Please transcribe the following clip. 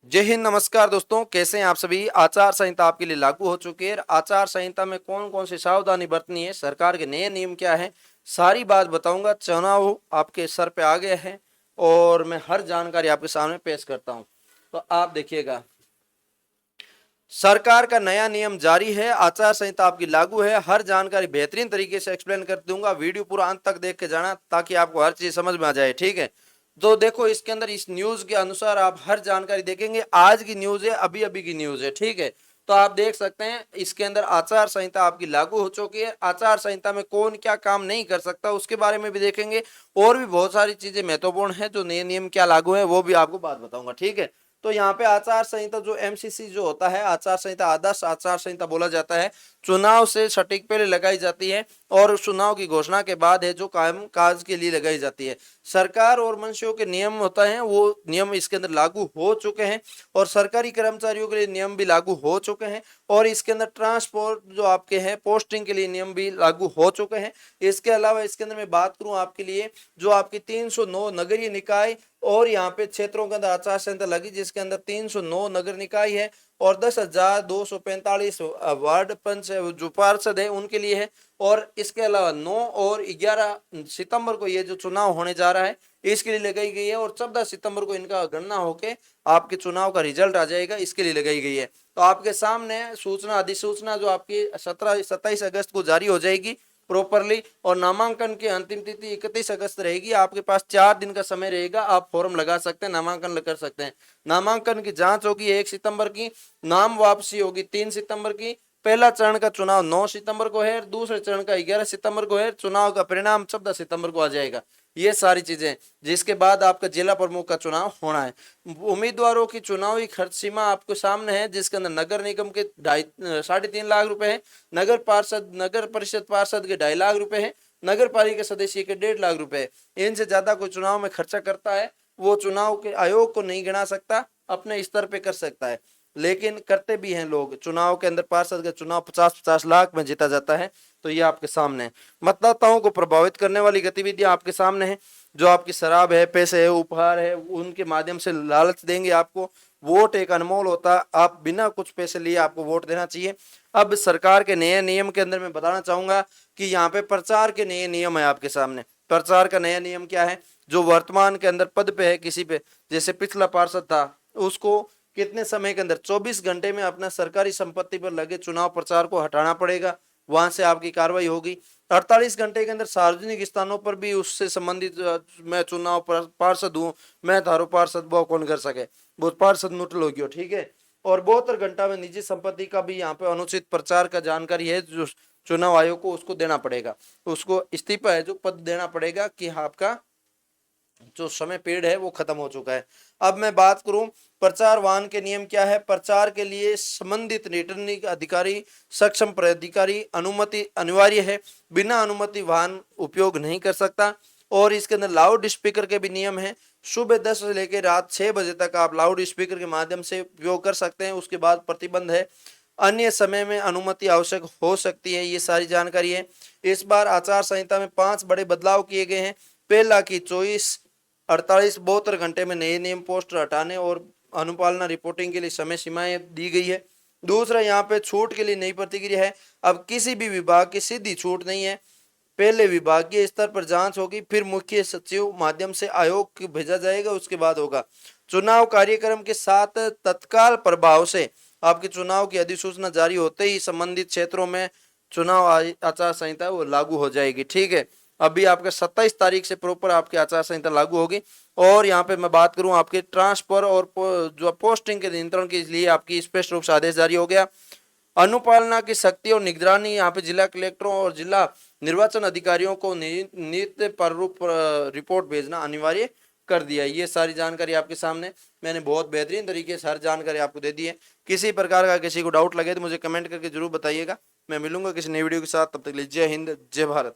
जय हिंद, नमस्कार दोस्तों। कैसे हैं आप सभी। आचार संहिता आपके लिए लागू हो चुकी है। आचार संहिता में कौन कौन सी सावधानी बरतनी है, सरकार के नए नियम क्या है, सारी बात बताऊंगा। चुनाव आपके सर पे आ गए हैं और मैं हर जानकारी आपके सामने पेश करता हूं, तो आप देखिएगा। सरकार का नया नियम जारी है, आचार संहिता आपकी लागू है। हर जानकारी बेहतरीन तरीके से एक्सप्लेन कर दूंगा। वीडियो पूरा अंत तक देख के जाना ताकि आपको हर चीज समझ में आ जाए, ठीक है। तो देखो, इसके अंदर इस न्यूज के अनुसार आप हर जानकारी देखेंगे। आज की न्यूज है, अभी अभी की न्यूज है, ठीक है। तो आप देख सकते हैं इसके अंदर आचार संहिता आपकी लागू हो चुकी है। आचार संहिता में कौन क्या काम नहीं कर सकता उसके बारे में भी देखेंगे। और भी बहुत सारी चीजें महत्वपूर्ण है, जो नए नियम क्या लागू है वो भी आपको बात बताऊंगा, ठीक है। तो यहाँ पे आचार संहिता जो एमसीसी जो होता है, आचार संहिता आदर्श आचार संहिता बोला जाता है। चुनाव से सटीक पहले लगाई जाती है और चुनाव की घोषणा के बाद है, जो काम काज के लिए लगाई जाती है। सरकार और मंत्रियों के नियम होता है, वो नियम इसके अंदर लागू हो चुके हैं। और सरकारी कर्मचारियों के लिए नियम भी लागू हो चुके हैं। और इसके अंदर ट्रांसपोर्ट जो आपके हैं, पोस्टिंग के लिए नियम भी लागू हो चुके हैं। इसके अलावा इसके अंदर मैं बात करूं आपके लिए, जो आपकी 309 नगरीय निकाय और यहाँ पे क्षेत्रों के अंदर आचार संहिता लगी, जिसके अंदर 309 नगर निकाय है और 10,245 वार्ड पंच जो पार्षद है उनके लिए है। और इसके अलावा 9 और 11 सितंबर को ये जो चुनाव होने जा रहा है इसके लिए लगाई गई है। और 14 सितंबर को इनका गणना होके आपके चुनाव का रिजल्ट आ जाएगा, इसके लिए लगाई गई है। तो आपके सामने सूचना अधिसूचना जो आपकी 27 अगस्त को जारी हो जाएगी प्रॉपरली। और नामांकन की अंतिम तिथि 31 अगस्त रहेगी। आपके पास 4 दिन का समय रहेगा, आप फॉर्म लगा सकते हैं, नामांकन कर सकते हैं। नामांकन की जांच होगी 1 सितंबर की, नाम वापसी होगी 3 सितंबर की। पहला चरण का चुनाव 9 सितंबर को है, दूसरे चरण का 11 सितंबर को है। चुनाव का परिणाम 14 सितंबर को आ जाएगा। ये सारी चीजें, जिसके बाद आपका जिला प्रमुख का चुनाव होना है। उम्मीदवारों की चुनावी खर्च सीमा आपके सामने है, जिसके अंदर नगर निगम के 3.5 लाख रुपए है, नगर परिषद पार्षद के 2.5 लाख रुपए है, नगर पालिका सदस्य के 1.5 लाख रुपए है। इनसे ज्यादा कोई चुनाव में खर्चा करता है वो चुनाव के आयोग को नहीं गिना सकता, अपने स्तर पे कर सकता है। लेकिन करते भी हैं लोग। चुनाव के अंदर पार्षद का चुनाव 50-50 लाख में जीता जाता है। तो ये आपके सामने है। मतदाताओं को प्रभावित करने वाली गतिविधियां आपके सामने है, जो आपकी शराब है, पैसे है, उपहार है, उनके माध्यम से लालच देंगे आपको। वोट एक अनमोल होता है, आप बिना कुछ पैसे लिए आपको वोट देना चाहिए। अब सरकार के नए नियम के अंदर मैं बताना चाहूंगा कि यहाँ पे प्रचार के नए नियम है आपके सामने। प्रचार का नया नियम क्या है, जो वर्तमान के अंदर पद पे है किसी पे, जैसे पिछला पार्षद था, उसको कितने समय के अंदर 24 घंटे में अपना सरकारी संपत्ति पर लगे चुनाव प्रचार को हटाना पड़ेगा, वहां से आपकी कार्रवाई होगी। 48 घंटे के अंदर सार्वजनिक स्थानों पर भी उससे संबंधित मैं चुनाव पार्षद हूँ, मैं थारो पार्षद, वो कौन कर सके, वो पार्षद नुटल हो गया, ठीक है। और 72 घंटा में निजी संपत्ति का भी यहाँ पे अनुचित प्रचार का जानकारी है, जो चुनाव आयोग को उसको देना पड़ेगा, उसको इस्तीफा है जो पद देना पड़ेगा कि आपका जो समय पीरियड है वो खत्म हो चुका है। अब मैं बात करूं प्रचार वाहन के नियम क्या है। प्रचार के लिए संबंधित रिटर्निंग अधिकारी, सक्षम प्राधिकारी अनुमति अनिवार्य है, बिना अनुमति वाहन उपयोग नहीं कर सकता। और इसके अंदर लाउड स्पीकर के भी नियम है। सुबह 10 से लेकर रात 6 बजे तक आप लाउड स्पीकर के माध्यम से उपयोग कर सकते हैं, उसके बाद प्रतिबंध है। अन्य समय में अनुमति आवश्यक हो सकती है। ये सारी जानकारी है। इस बार आचार संहिता में 5 बड़े बदलाव किए गए हैं। पहला की 72 घंटे में नए नियम पोस्टर हटाने और अनुपालना रिपोर्टिंग के लिए समय सीमाएं दी गई है। दूसरा, यहाँ पे छूट के लिए नई प्रतिक्रिया है। अब किसी भी विभाग की सीधी छूट नहीं है, पहले विभागीय स्तर पर जांच होगी, फिर मुख्य सचिव माध्यम से आयोग को भेजा जाएगा, उसके बाद होगा। चुनाव कार्यक्रम के साथ तत्काल प्रभाव से आपके चुनाव की अधिसूचना जारी होते ही संबंधित क्षेत्रों में चुनाव आचार संहिता वो लागू हो जाएगी, ठीक है। अभी आपके 27 तारीख से प्रॉपर आपकी आचार संहिता लागू होगी। और यहाँ पे मैं बात करूं आपके ट्रांसफर और जो पोस्टिंग के नियंत्रण के लिए आपकी स्पष्ट रूप से आदेश जारी हो गया। अनुपालना की शक्ति और निगरानी यहाँ पे जिला कलेक्टरों और जिला निर्वाचन अधिकारियों को नित्य प्रारूप रिपोर्ट भेजना अनिवार्य कर दिया। ये सारी जानकारी आपके सामने मैंने बहुत बेहतरीन तरीके से हर जानकारी आपको दे दी है। किसी प्रकार का किसी को डाउट लगे तो मुझे कमेंट करके जरूर बताइएगा। मैं मिलूंगा किसी नई वीडियो के साथ, तब तक के लिए जय हिंद, जय भारत।